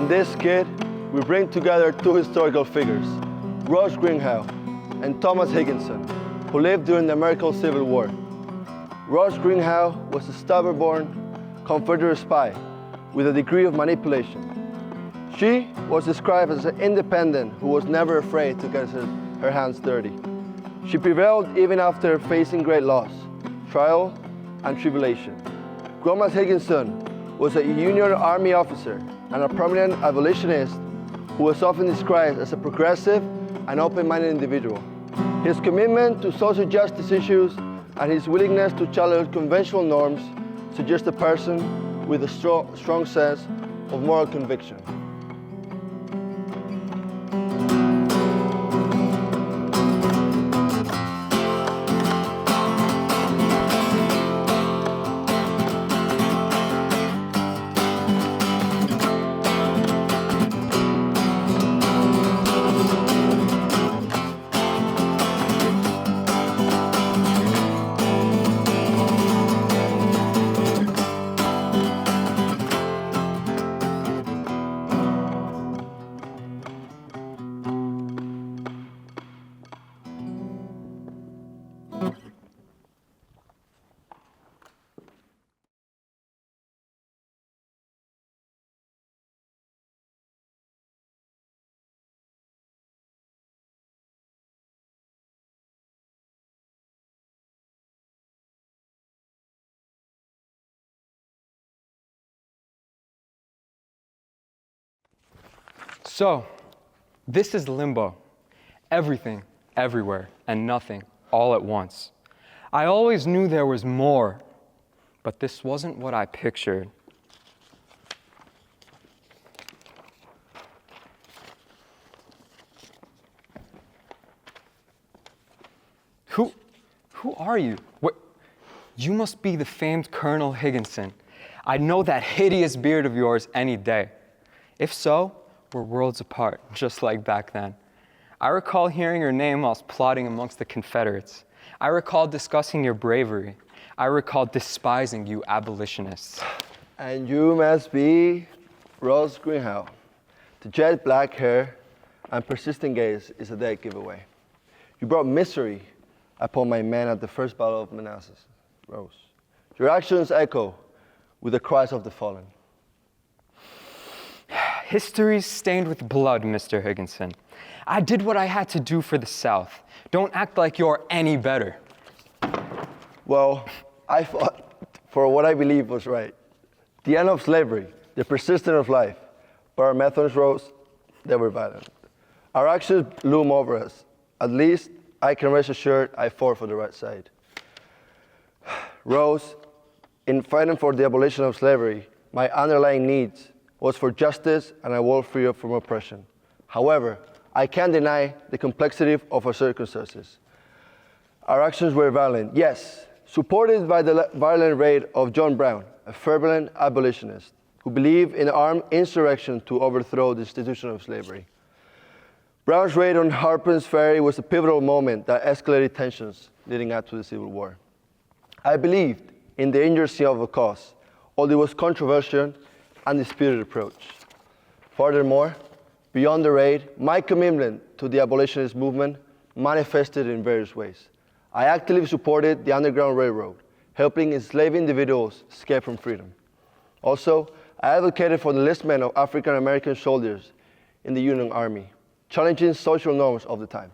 this skit, we bring together two historical figures, Rose Greenhow and Thomas Higginson, who lived during the American Civil War. Rose Greenhow was a stubborn Confederate spy with a degree of manipulation. She was described as an independent who was never afraid to get her hands dirty. She prevailed even after facing great loss, trial, and tribulation. Thomas Higginson was a Union Army officer and a prominent abolitionist who was often described as a progressive and open-minded individual. His commitment to social justice issues and his willingness to challenge conventional norms suggest a person with a strong sense of moral conviction. So, this is limbo. Everything, everywhere, and nothing, all at once. I always knew there was more, but this wasn't what I pictured. Who are you? What? You must be the famed Colonel Higginson. I'd know that hideous beard of yours any day. If so, we're worlds apart, just like back then. I recall hearing your name whilst plotting amongst the Confederates. I recall discussing your bravery. I recall despising you abolitionists. And you must be Rose Greenhow. The jet black hair and persistent gaze is a dead giveaway. You brought misery upon my men at the first battle of Manassas, Rose. Your actions echo with the cries of the fallen. History's stained with blood, Mr. Higginson. I did what I had to do for the South. Don't act like you're any better. Well, I fought for what I believe was right. The end of slavery, the persistence of life. But our methods, Rose, they were violent. Our actions loom over us. At least I can rest assured I fought for the right side. Rose, in fighting for the abolition of slavery, my underlying needs was for justice and a world free from oppression. However, I can't deny the complexity of our circumstances. Our actions were violent, yes, supported by the violent raid of John Brown, a fervent abolitionist who believed in armed insurrection to overthrow the institution of slavery. Brown's raid on Harper's Ferry was a pivotal moment that escalated tensions leading up to the Civil War. I believed in the injury of a cause, although it was controversial and disputed approach. Furthermore, beyond the raid, my commitment to the abolitionist movement manifested in various ways. I actively supported the Underground Railroad, helping enslaved individuals escape from freedom. Also, I advocated for the enlistment of African American soldiers in the Union Army, challenging social norms of the time.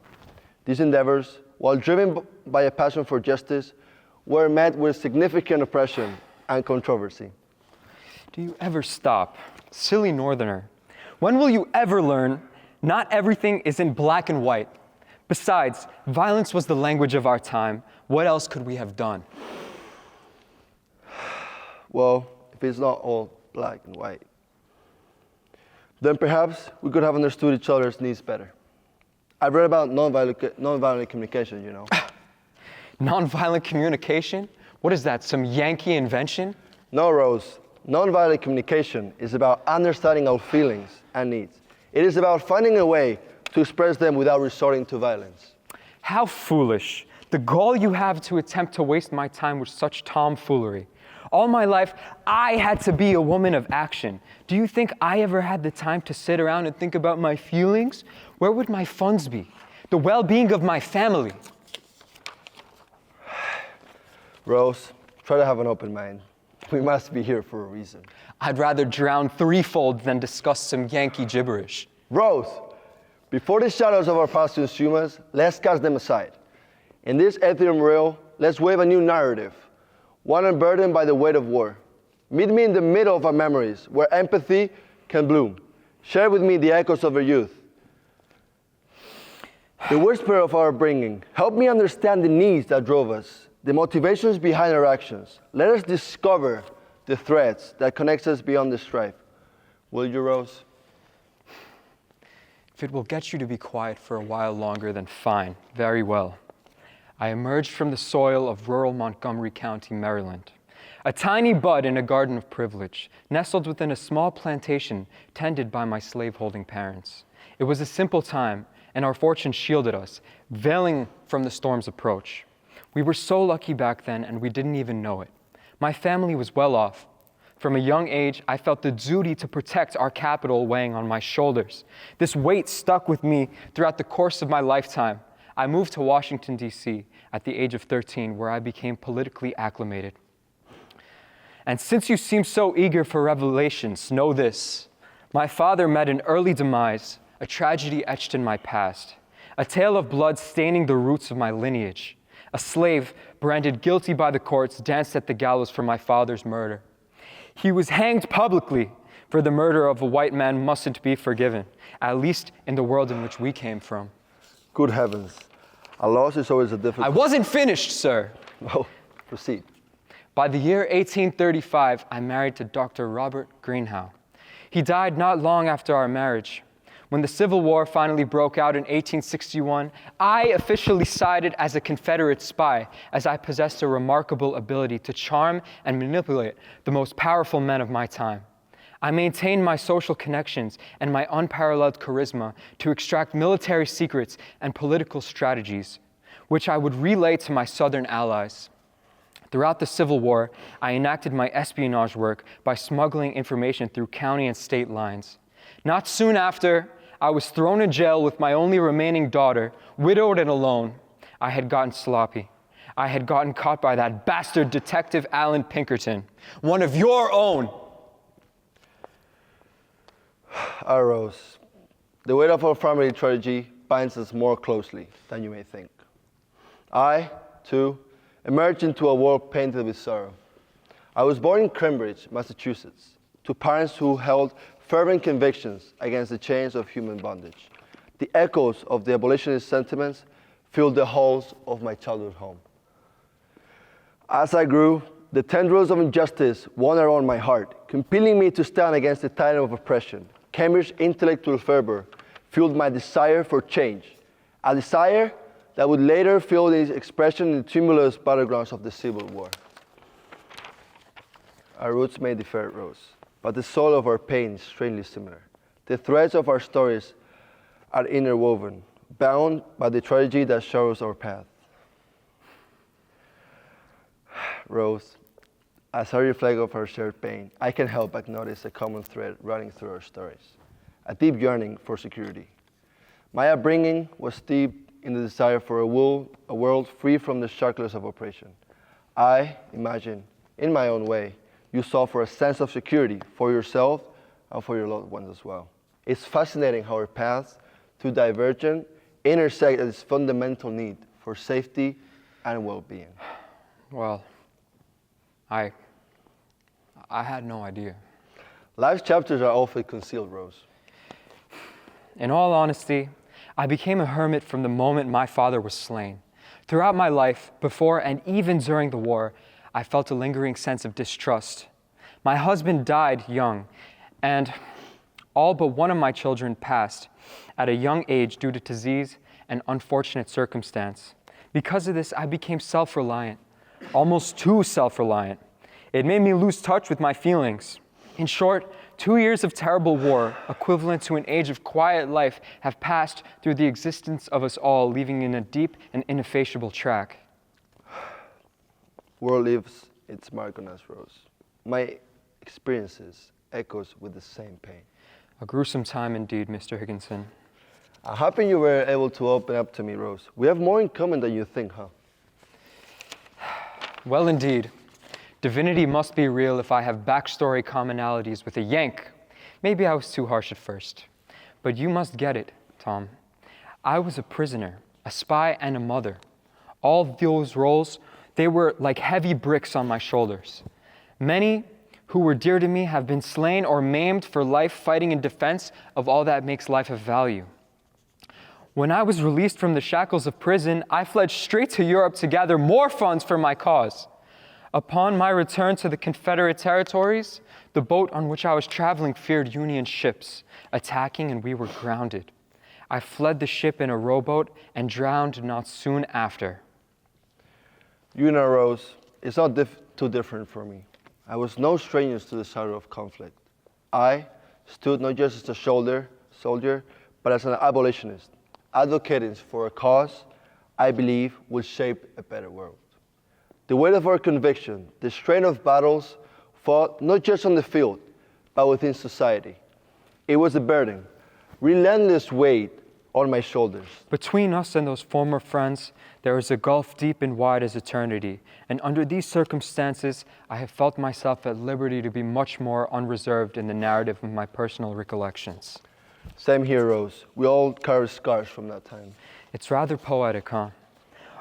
These endeavors, while driven by a passion for justice, were met with significant oppression and controversy. Do you ever stop? Silly Northerner. When will you ever learn not everything is in black and white? Besides, violence was the language of our time. What else could we have done? Well, if it's not all black and white, then perhaps we could have understood each other's needs better. I read about nonviolent communication, you know. Nonviolent communication? What is that, some Yankee invention? No, Rose. Nonviolent communication is about understanding our feelings and needs. It is about finding a way to express them without resorting to violence. How foolish. The gall you have to attempt to waste my time with such tomfoolery. All my life, I had to be a woman of action. Do you think I ever had the time to sit around and think about my feelings? Where would my funds be? The well-being of my family? Rose, try to have an open mind. We must be here for a reason. I'd rather drown threefold than discuss some Yankee gibberish. Rose, before the shadows of our past consume us, let's cast them aside. In this ethereal realm, let's wave a new narrative, one unburdened by the weight of war. Meet me in the middle of our memories, where empathy can bloom. Share with me the echoes of our youth, the whisper of our bringing. Help me understand the needs that drove us, the motivations behind our actions. Let us discover the threads that connect us beyond the strife. Will you, Rose? If it will get you to be quiet for a while longer, then fine, very well. I emerged from the soil of rural Montgomery County, Maryland, a tiny bud in a garden of privilege, nestled within a small plantation tended by my slave-holding parents. It was a simple time, and our fortune shielded us, veiling from the storm's approach. We were so lucky back then, and we didn't even know it. My family was well off. From a young age, I felt the duty to protect our capital weighing on my shoulders. This weight stuck with me throughout the course of my lifetime. I moved to Washington, D.C. at the age of 13, where I became politically acclimated. And since you seem so eager for revelations, know this. My father met an early demise, a tragedy etched in my past, a tale of blood staining the roots of my lineage. A slave, branded guilty by the courts, danced at the gallows for my father's murder. He was hanged publicly, for the murder of a white man mustn't be forgiven, at least in the world in which we came from. Good heavens. A loss is always a difficult... I wasn't finished, sir. Oh, proceed. By the year 1835, I married to Dr. Robert Greenhow. He died not long after our marriage. When the Civil War finally broke out in 1861, I officially sided as a Confederate spy, as I possessed a remarkable ability to charm and manipulate the most powerful men of my time. I maintained my social connections and my unparalleled charisma to extract military secrets and political strategies, which I would relay to my Southern allies. Throughout the Civil War, I enacted my espionage work by smuggling information through county and state lines. Not soon after, I was thrown in jail with my only remaining daughter, widowed and alone. I had gotten sloppy. I had gotten caught by that bastard Detective Alan Pinkerton, one of your own. Rose, the weight of our family tragedy binds us more closely than you may think. I, too, emerged into a world painted with sorrow. I was born in Cambridge, Massachusetts, to parents who held fervent convictions against the chains of human bondage. The echoes of the abolitionist sentiments filled the halls of my childhood home. As I grew, the tendrils of injustice wound around my heart, compelling me to stand against the tyrant of oppression. Cambridge intellectual fervor fueled my desire for change, a desire that would later fill its expression in the tumultuous battlegrounds of the Civil War. Our roots may differ, Rose, but the soul of our pain is strangely similar. The threads of our stories are interwoven, bound by the tragedy that shadows our path. Rose, as I reflect of our shared pain, I can't help but notice a common thread running through our stories, a deep yearning for security. My upbringing was steeped in the desire for a world free from the shackles of oppression. I imagine, in my own way, you sought for a sense of security for yourself and for your loved ones as well. It's fascinating how our paths, through divergent, intersect at this fundamental need for safety and well-being. Well, I had no idea. Life's chapters are often concealed, Rose. In all honesty, I became a hermit from the moment my father was slain. Throughout my life, before and even during the war, I felt a lingering sense of distrust. My husband died young, and all but one of my children passed at a young age due to disease and unfortunate circumstance. Because of this, I became self-reliant, almost too self-reliant. It made me lose touch with my feelings. In short, 2 years of terrible war, equivalent to an age of quiet life, have passed through the existence of us all, leaving in a deep and ineffaceable track. War lives its mark on us, Rose. My experiences echoes with the same pain. A gruesome time indeed, Mr. Higginson. I'm happy you were able to open up to me, Rose. We have more in common than you think, huh? Well, indeed. Divinity must be real if I have backstory commonalities with a Yank. Maybe I was too harsh at first. But you must get it, Tom. I was a prisoner, a spy, and a mother. All those roles, they were like heavy bricks on my shoulders. Many who were dear to me have been slain or maimed for life fighting in defense of all that makes life of value. When I was released from the shackles of prison, I fled straight to Europe to gather more funds for my cause. Upon my return to the Confederate territories, the boat on which I was traveling feared Union ships attacking, and we were grounded. I fled the ship in a rowboat and drowned not soon after. You know, Rose, it's not too different for me. I was no stranger to the sorrow of conflict. I stood not just as a soldier, but as an abolitionist, advocating for a cause I believe will shape a better world. The weight of our conviction, the strain of battles fought not just on the field, but within society. It was a burden, relentless weight on my shoulders. Between us and those former friends, there is a gulf deep and wide as eternity. And under these circumstances, I have felt myself at liberty to be much more unreserved in the narrative of my personal recollections. Same here, Rose. We all carry scars from that time. It's rather poetic, huh?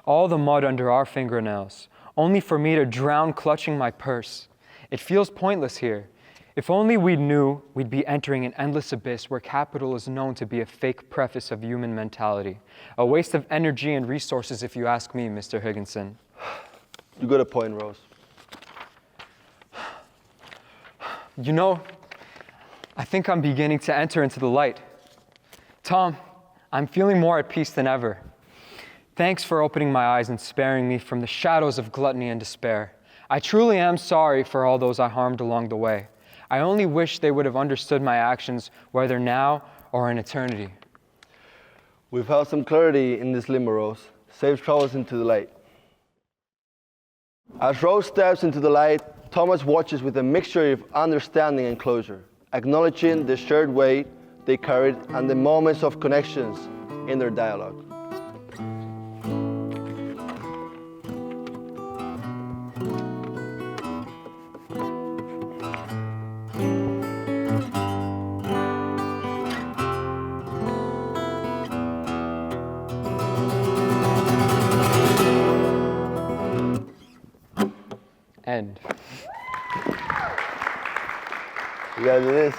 All the mud under our fingernails, only for me to drown clutching my purse. It feels pointless here. If only we knew we'd be entering an endless abyss where capital is known to be a fake preface of human mentality. A waste of energy and resources, if you ask me, Mr. Higginson. You got a point, Rose. You know, I think I'm beginning to enter into the light. Tom, I'm feeling more at peace than ever. Thanks for opening my eyes and sparing me from the shadows of gluttony and despair. I truly am sorry for all those I harmed along the way. I only wish they would have understood my actions, whether now or in eternity. We've had some clarity in this limbo, Rose. Safe travels into the light. As Rose steps into the light, Thomas watches with a mixture of understanding and closure, acknowledging the shared weight they carried and the moments of connections in their dialogue. End. You gotta do this.